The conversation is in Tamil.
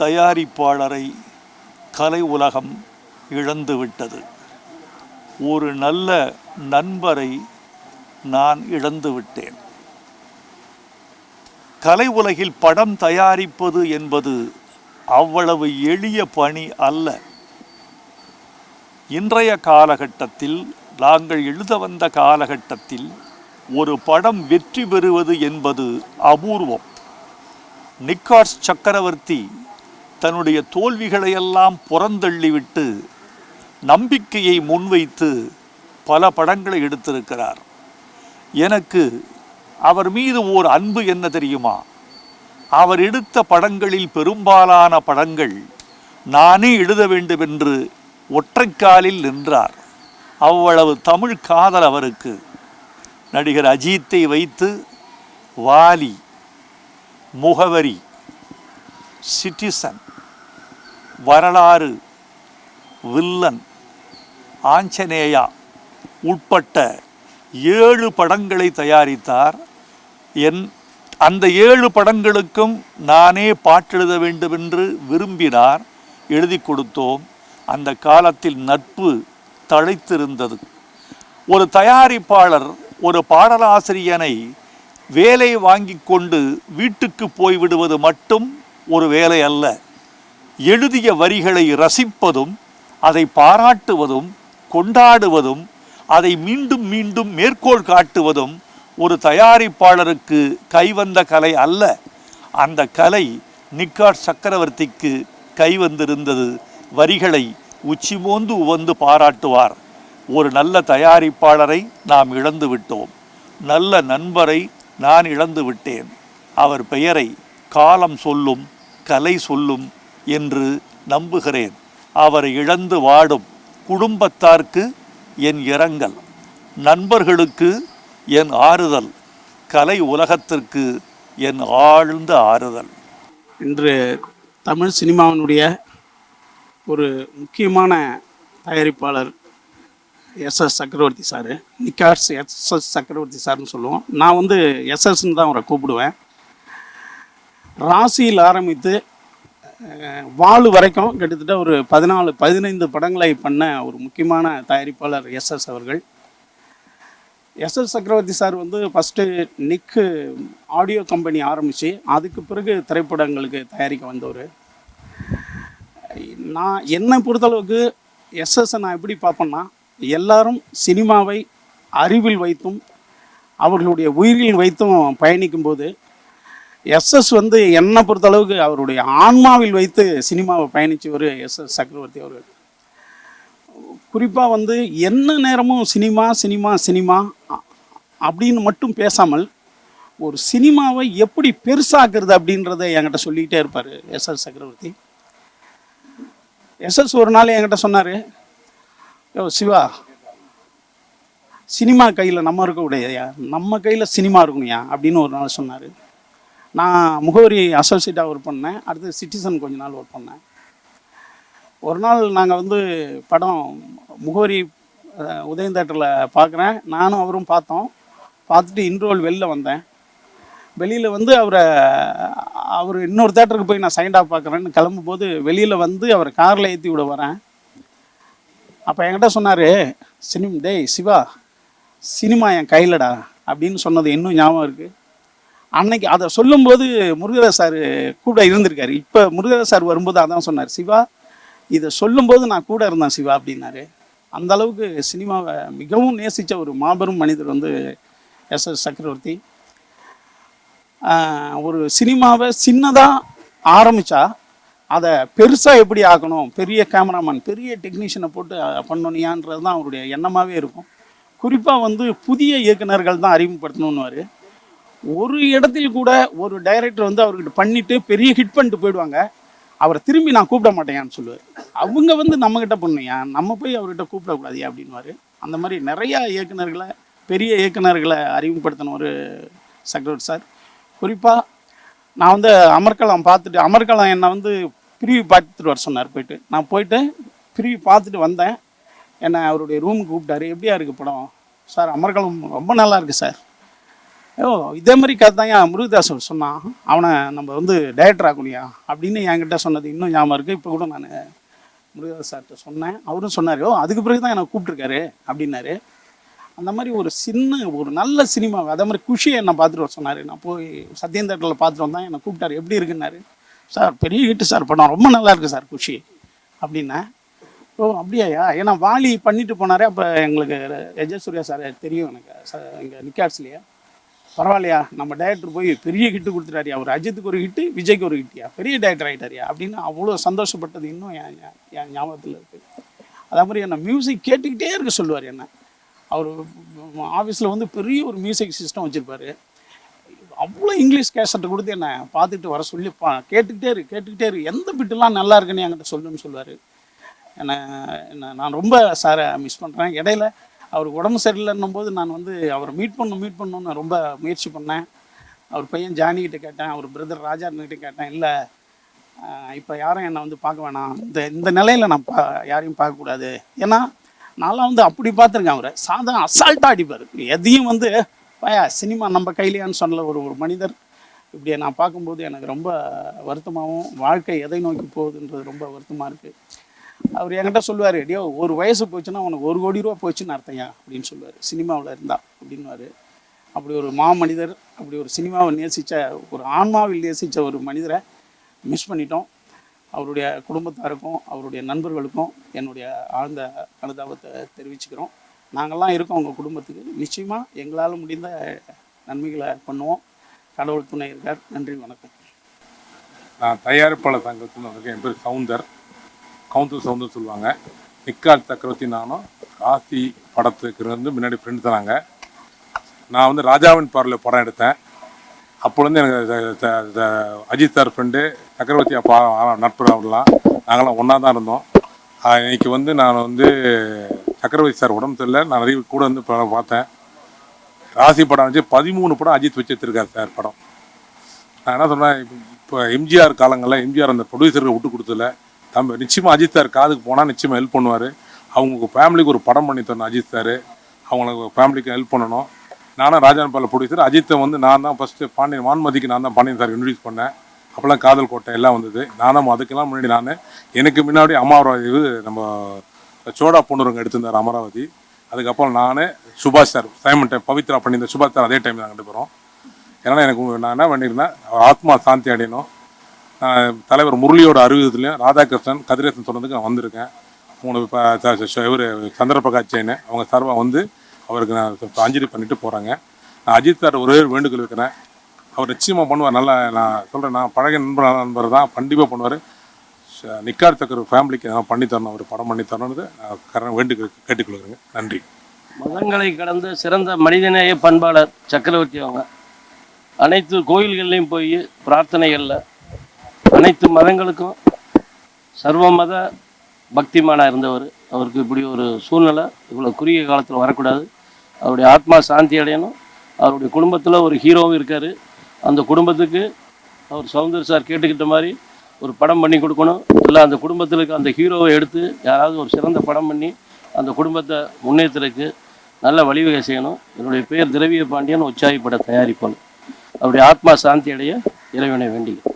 தயாரிப்பாளரை கலை உலகம் இழந்துவிட்டது. ஒரு நல்ல நண்பரை நான் இழந்துவிட்டேன். கலை உலகில் படம் தயாரிப்பது என்பது அவ்வளவு எளிய பணி அல்ல. இன்றைய காலகட்டத்தில், நாங்கள் எழுத வந்த காலகட்டத்தில் ஒரு படம் வெற்றி பெறுவது என்பது அபூர்வம். நிக்கார்ஸ் சக்கரவர்த்தி தன்னுடைய தோல்விகளையெல்லாம் புறந்தள்ளிவிட்டு நம்பிக்கையை முன்வைத்து பல படங்களை எடுத்திருக்கிறார். எனக்கு அவர் மீது ஓர் அன்பு என்ன தெரியுமா? அவர் எடுத்த படங்களில் பெரும்பாலான படங்கள் நானே எழுத வேண்டும் என்று ஒற்றைக்காலில் நின்றார். அவ்வளவு தமிழ் காதல் அவருக்கு. நடிகர் அஜித்தை வைத்து வாலி, முகவரி, சிட்டிசன், வரலாறு, வில்லன், ஆஞ்சநேயா உட்பட்ட 7 படங்களை தயாரித்தார். அந்த 7 படங்களுக்கும் நானே பாட்டெழுத வேண்டும் என்று விரும்பினார். எழுதி கொடுத்தோம். அந்த காலத்தில் நட்பு தழைத்திருந்தது. ஒரு தயாரிப்பாளர் ஒரு பாடலாசிரியனை வேலை வாங்கி கொண்டு வீட்டுக்கு போய்விடுவது மட்டும் ஒரு வேலை அல்ல. எழுதிய வரிகளை ரசிப்பதும், அதை பாராட்டுவதும், கொண்டாடுவதும், அதை மீண்டும் மீண்டும் மேற்கோள் காட்டுவதும் ஒரு தயாரிப்பாளருக்கு கைவந்த கலை அல்ல. அந்த கலை நிக்கார்ஸ் சக்கரவர்த்திக்கு கைவந்திருந்தது. வரிகளை உச்சி மோந்து உவந்து பாராட்டுவார். ஒரு நல்ல தயாரிப்பாளரை நாம் இழந்து விட்டோம். நல்ல நண்பரை நான் இழந்து விட்டேன். அவர் பெயரை காலம் சொல்லும், கலை சொல்லும் என்று நம்புகிறேன். அவரை இழந்து வாடும் குடும்பத்தாருக்கு என் இரங்கல், நண்பர்களுக்கு என் ஆறுதல், கலை உலகத்திற்கு என் ஆழ்ந்த ஆறுதல். இன்று தமிழ் சினிமாவினுடைய ஒரு முக்கியமான தயாரிப்பாளர் எஸ்எஸ் சக்கரவர்த்தி சார். நிக்கார்ஸ் எஸ்எஸ் சக்கரவர்த்தி சார்னு சொல்லுவோம். நான் எஸ்எஸ்ன்னு தான் அவரை கூப்பிடுவேன். ராசியில் ஆரம்பித்து வாழு வரைக்கும் கிட்டத்தட்ட ஒரு 14-15 படங்களை பண்ண ஒரு முக்கியமான தயாரிப்பாளர் எஸ்எஸ் அவர்கள். எஸ்எஸ் சக்கரவர்த்தி சார் ஃபஸ்ட்டு நிக்கு ஆடியோ கம்பெனி ஆரம்பித்து அதுக்கு பிறகு திரைப்படங்களுக்கு தயாரிக்க வந்தவர். நான் என்னை பொறுத்தளவுக்கு எஸ்எஸ்ஸை நான் எப்படி பார்ப்பேன்னா, எல்லாரும் சினிமாவை அறிவில் வைத்தும் அவர்களுடைய உயிரில் வைத்தும் பயணிக்கும்போது எஸ்எஸ் என்னை பொறுத்தளவுக்கு அவருடைய ஆன்மாவில் வைத்து சினிமாவை பயணித்தவர் எஸ்எஸ் சக்கரவர்த்தி அவர்கள். குறிப்பாக என்ன நேரமும் சினிமா சினிமா சினிமா அப்படின்னு மட்டும் பேசாமல் ஒரு சினிமாவை எப்படி பெருசாக்குறது அப்படின்றத என்கிட்ட சொல்லிக்கிட்டே இருப்பார் எஸ்எஸ் சக்கரவர்த்தி. எஸ்எஸ் ஒரு நாள் என்கிட்ட சொன்னார், யோ சிவா, சினிமா கையில் நம்ம இருக்கக்கூடாதுயா, நம்ம கையில் சினிமா இருக்கணும்யா அப்படின்னு ஒரு நாள் சொன்னார். நான் முகவரி அசோசியேட்டாக ஒர்க் பண்ணேன். அடுத்து சிட்டிசன் கொஞ்ச நாள் ஒர்க் பண்ணேன். ஒரு நாள் நாங்கள் படம் முகவரி உதயம் தேட்டரில் பார்க்குறேன். நானும் அவரும் பார்த்தோம். பார்த்துட்டு இன்ட்ரோல் வெளில வந்தேன். வெளியில் அவர் இன்னொரு தேட்டருக்கு போய் நான் செகண்ட் ஹாஃப் பார்க்குறேன்னு கிளம்பும்போது வெளியில் அவரை காரில் ஏற்றி விட வரேன். அப்போ என்கிட்ட சொன்னார், டேய் சிவா, சினிமா என் கையிலடா அப்படின்னு சொன்னது இன்னும் ஞாபகம் இருக்குது. அன்னைக்கு அதை சொல்லும்போது முருகதாஸ் சார் கூட இருந்திருக்காரு. இப்போ முருகதாஸ் சார் வரும்போது அதான் சொன்னார், சிவா இதை சொல்லும்போது நான் கூட இருந்தேன் சிவா அப்படின்னாரு. அந்த அளவுக்கு சினிமாவை மிகவும் நேசித்த ஒரு மாபெரும் மனிதர் எஸ்எஸ் சக்கரவர்த்தி. ஒரு சினிமாவை சின்னதாக ஆரம்பித்தா அதை பெருசாக எப்படி ஆக்கணும், பெரிய கேமராமேன், பெரிய டெக்னீஷியனை போட்டு பண்ணணுனியான்றது தான் அவருடைய எண்ணமாகவே இருக்கும். குறிப்பாக புதிய இயக்குநர்கள் தான் அறிமுகப்படுத்தணுன்னுவார். ஒரு இடத்தில் கூட ஒரு டைரக்டர் அவர்கிட்ட பண்ணிவிட்டு பெரிய ஹிட் பண்ணிட்டு போயிடுவாங்க. அவரை திரும்பி நான் கூப்பிட மாட்டேயான்னு சொல்லுவார். அவங்க நம்மக்கிட்ட பண்ணுயா, நம்ம போய் அவர்கிட்ட கூப்பிடக்கூடாதியா அப்படின்வார். அந்த மாதிரி நிறையா இயக்குநர்களை, பெரிய இயக்குநர்களை அறிமுகப்படுத்தின ஒரு சக்கரவர்த்தி சார். குறிப்பாக நான் அமர்கலம் பார்த்துட்டு, அமர்கலம் என்னை பிரிவு பார்த்துட்டு வர சொன்னார். நான் போயிட்டு பிரிவு பார்த்துட்டு வந்தேன். என்னை அவருடைய ரூமுக்கு கூப்பிட்டாரு. எப்படியா இருக்குது படம்? சார் அமர்கலம் ரொம்ப நல்லா இருக்குது சார். இதே மாதிரி கதை தான் என் முருகதாஸ் சொன்னான், அவனை நம்ம வந்து டைரக்டர் ஆகணுயா அப்படின்னு என்கிட்ட சொன்னது இன்னும் ஞாபகம் இருக்குது. இப்போ கூட நான் முருகதாஸ் சார்கிட்ட சொன்னேன், அவரும் சொன்னார், அதுக்கு பிறகு தான் என்னை கூப்பிட்ருக்காரு அப்படின்னாரு. அந்த மாதிரி ஒரு நல்ல சினிமா, அதே மாதிரி குஷியை என்னை பார்த்துட்டு வர சொன்னார். நான் போய் சத்யம் தேட்டரில் பார்த்துட்டு வந்தேன், என்னை கூப்பிட்டாரு, எப்படி இருக்குன்னாரு. சார் பெரிய ஹிட்டு சார், படம் ரொம்ப நல்லா இருக்குது சார் குஷி அப்படின்னேன். அப்படியாயா, ஏன்னா வாலி பண்ணிட்டு போனாரே, அப்போ எங்களுக்கு எஜய் சூர்யா சார் தெரியும் எனக்கு, இங்கே நிக்காட்ஸ்லையே. பரவாயில்லையா, நம்ம டைரக்டர் போய் பெரிய ஹிட்டு கொடுத்துட்டாரியா, அவர் அஜித்துக்கு ஒரு ஹிட்டு, விஜய்க்கு ஒரு ஹிட்டியா, பெரிய டைரக்டர் ஆகிட்டாரியா அப்படின்னு அவ்வளோ சந்தோஷப்பட்டது இன்னும் என் ஞாபகத்தில் இருக்குது. அதே மாதிரி என்ன மியூசிக் கேட்டுக்கிட்டே இருக்க சொல்லுவார். என்ன அவர் ஆஃபீஸில் வந்து பெரிய ஒரு மியூசிக் சிஸ்டம் வச்சுருப்பார். அவ்வளோ இங்கிலீஷ் கேசட்டை கொடுத்து என்னை பார்த்துட்டு வர சொல்லி கேட்டுக்கிட்டே இரு, எந்த பிட்டுலாம் நல்லா இருக்குன்னு என்கிட்ட சொல்லுன்னு சொல்லுவார். என்ன நான் ரொம்ப சாரை மிஸ் பண்ணுறேன். இடையில அவருக்கு உடம்பு சரியில்லைன்னும் போது நான் வந்து அவரை மீட் பண்ணணுன்னு ரொம்ப முயற்சி பண்ணேன். அவர் பையன் ஜானிக்கிட்ட கேட்டேன், அவர் பிரதர் ராஜாக்கிட்ட கேட்டேன். இல்லை இப்போ யாரும் என்னை வந்து பார்க்க வேணாம், இந்த நிலையில் நான் யாரையும் பார்க்கக்கூடாது. ஏன்னா நான்லாம் வந்து அப்படி பார்த்துருக்கேன், அவரை சாதாரண அசால்ட்டாக அடிப்பார். எதையும் வந்து பயா சினிமா நம்ம கையிலையான்னு சொன்ன ஒரு மனிதர் இப்படியே நான் பார்க்கும்போது எனக்கு ரொம்ப வருத்தமாகவும், வாழ்க்கை எதை நோக்கி போகுதுன்றது ரொம்ப வருத்தமாக இருக்குது. அவர் என்கிட்ட சொல்லுவார், எப்படியோ ஒரு வயசு போச்சுன்னா அவனுக்கு 1 கோடி ரூபா போச்சுன்னு அர்த்தம்யா அப்படின்னு சொல்லுவார், சினிமாவில் இருந்தா அப்படின்வார். அப்படி ஒரு மாமனிதர், அப்படி ஒரு சினிமாவை நேசித்த, ஒரு ஆன்மாவில் நேசித்த ஒரு மனிதரை மிஸ் பண்ணிட்டோம். அவருடைய குடும்பத்தாருக்கும் அவருடைய நண்பர்களுக்கும் என்னுடைய ஆழ்ந்த அனுதாபத்தை தெரிவிச்சுக்கிறோம். நாங்கள்லாம் இருக்கோம் உங்கள் குடும்பத்துக்கு, நிச்சயமாக எங்களால் முடிந்த நன்மைகளை பண்ணுவோம். கடவுள் துணை இருக்கார். நன்றி, வணக்கம். நான் தயாரிப்பாளர் சங்கத்தில் இருக்கேன். என் பேர் கவுந்தர் சொல்லுவாங்க. நிக்காட் சக்கரவர்த்தி நானும் ராசி படத்துக்கு வந்து முன்னாடி ஃப்ரெண்டு தராங்க. நான் வந்து ராஜாவின் பார்வையில் படம் எடுத்தேன். அப்போலேருந்து எனக்கு அஜித் சார் ஃப்ரெண்டு, சக்கரவர்த்தி அப்பா நட்பு, அப்படிலாம் நாங்களாம் ஒன்றா தான் இருந்தோம். இன்னைக்கு வந்து நான் வந்து சக்கரவர்த்தி சார் உடம்பு தெரியல, நான் நிறைய கூட வந்து பார்த்தேன். ராசி படம் வச்சு 13 படம் அஜித் வச்சு எடுத்திருக்காரு சார் படம். நான் என்ன சொன்னேன், இப்போ எம்ஜிஆர் காலங்களில் எம்ஜிஆர் அந்த ப்ரொடியூசருக்கு விட்டு கொடுத்துல நிச்சயமாக அஜித் சார் காதுக்கு போனால் நிச்சயமாக ஹெல்ப் பண்ணுவார். அவங்க ஃபேமிலிக்கு ஒரு படம் பண்ணி தரணும் அஜித் சார், அவங்களுக்கு ஃபேமிலிக்கு ஹெல்ப் பண்ணணும். நானும் ராஜான்பாலில் ப்ரொடியூசர், அஜித்தை வந்து நான் தான் ஃபஸ்ட்டு பாண்டியன் வான்மதிக்கு நான் தான் பாண்டியன் சார் இன்ட்ரடியூஸ் பண்ணேன். அப்போல்லாம் காதல் கோட்டை எல்லாம் வந்தது. நானும் அதுக்கெல்லாம் முன்னாடி எனக்கு முன்னாடி அமராவதி நம்ம சோடா பொண்ணுருங்க எடுத்திருந்தார் அமராவதி. அதுக்கப்புறம் நான் சுபாஷ் சார் சைமன் டைம் பவித்ரா பண்ணியிருந்த சுபாஷ் சார் அதே டைம் நாங்கள் 2 பேரும். ஏன்னா எனக்கு நான் என்ன பண்ணியிருந்தேன், ஆத்மா சாந்தி அடையணும். தலைவர் முரளியோட அறிவுறுத்தலையும் ராதாகிருஷ்ணன் கதிரேசன் சொன்னதுக்கு நான் வந்திருக்கேன். 3 இவர் சந்திரபிரகாஷ் ஜெயின் அவங்க சார்பாக வந்து அவருக்கு நான் அஞ்சலி பண்ணிட்டு போகிறாங்க. நான் அஜித் சார் ஒரே வேண்டுகோள் வைக்கிறேன், அவர் நிச்சயமாக பண்ணுவார். நல்லா நான் சொல்கிறேன், நான் பழகிய நண்பர் தான், கண்டிப்பாக பண்ணுவார். நிக்காட் சக்கர ஃபேமிலிக்கு நான் பண்ணித்தரணும், அவர் படம் பண்ணி தரணுன்னு கேட்டுக்கொள்கிறேங்க. நன்றி. மதங்களை கடந்த சிறந்த மனிதநேய பண்பாளர் சக்கரவர்த்தி அவங்க. அனைத்து கோயில்கள்லையும் போய் பிரார்த்தனைகளில் அனைத்து மதங்களுக்கும் சர்வ மத பக்திமானாக இருந்தவர். அவருக்கு இப்படி ஒரு சூழ்நிலை இவ்வளோ குறுகிய காலத்தில் வரக்கூடாது. அவருடைய ஆத்மா சாந்தி அடையணும். அவருடைய குடும்பத்தில் ஒரு ஹீரோவும் இருக்கார். அந்த குடும்பத்துக்கு அவர் சௌந்தர் சார் கேட்டுக்கிட்ட மாதிரி ஒரு படம் பண்ணி கொடுக்கணும். இல்லை அந்த குடும்பத்தில் இருக்க அந்த ஹீரோவை எடுத்து யாராவது ஒரு சிறந்த படம் பண்ணி அந்த குடும்பத்தை முன்னேற்றத்துக்கு நல்ல வழிவகை செய்யணும். என்னுடைய பெயர் திரவிய பாண்டியன், உற்சாகப்பட தயாரிப்பாளர். அவருடைய ஆத்மா சாந்தி அடைய இறைவனை வேண்டிக்கிறேன்.